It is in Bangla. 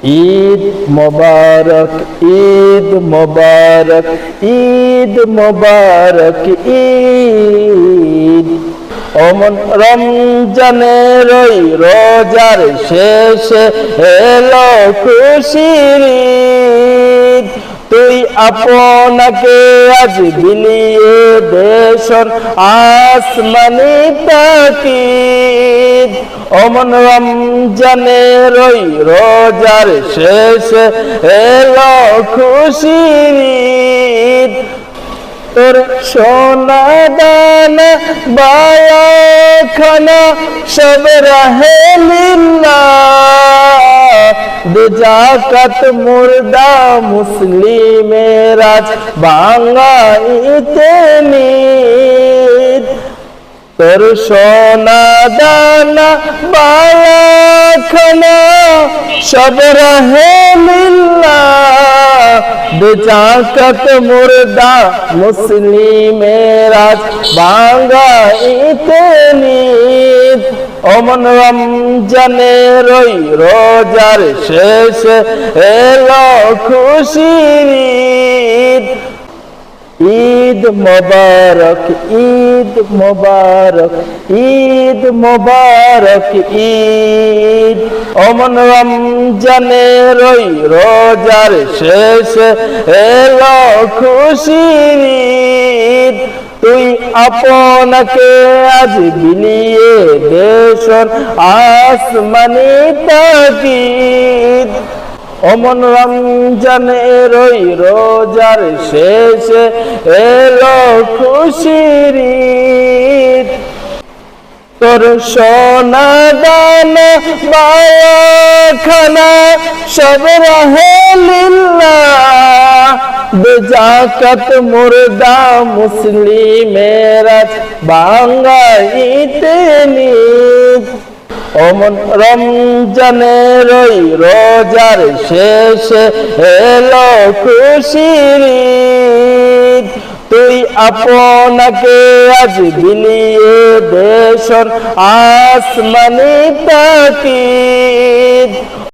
ঈদ মোবারক, ঈদ মোবারক, ঈদ মোবারক, ঈদ। অমন রমজানের ওই রোজার শেষে এলো খুশির ঈদ। তুই আপনাকে আজ বিলিয়ে দেশন আসমানি তাকিদ। অমন রমজানের ওই রোজার শেষে এলো খুশির ঈদ। তোর সোনা দানা বায়া খানা সব রাহে লিল্লাহ। দে যাকাত মুর্দা মুসলিমের আজ ভাঙাইতে নিদ। তোর সোনা দানা বায়া খানা সব রাহে লিল্লাহ। দে যাকাত মুর্দা মুসলিমের আজ ভাঙাইতে নিদ। অমন রমজানের ওই রোজার শেষে এলো খুশির ঈদ। ঈদ মোবারক, ঈদ মোবারক, ঈদ মোবারক, ঈদ। অমন রমজানের ওই রোজার শেষে এলো খুশির ঈদ। তুই আপনাকে আজ বিলিয়ে দেশন আসমানি তাকিদ। অমন রমজানের ওই রোজার শেষে এলো খুশির ঈদ। তোর সোনা দানা বায়া খানা সব রাহে লিল্লাহ। দে যাকাত মুর্দা মুসলিমের আজ ভাঙাইতে নিদ। অমন রমজানের ওই রোজার শেষে এলো খুশির ঈদ। তুই আপনাকে আজ বিলিয়ে দেশন আসমানি তাকিদ।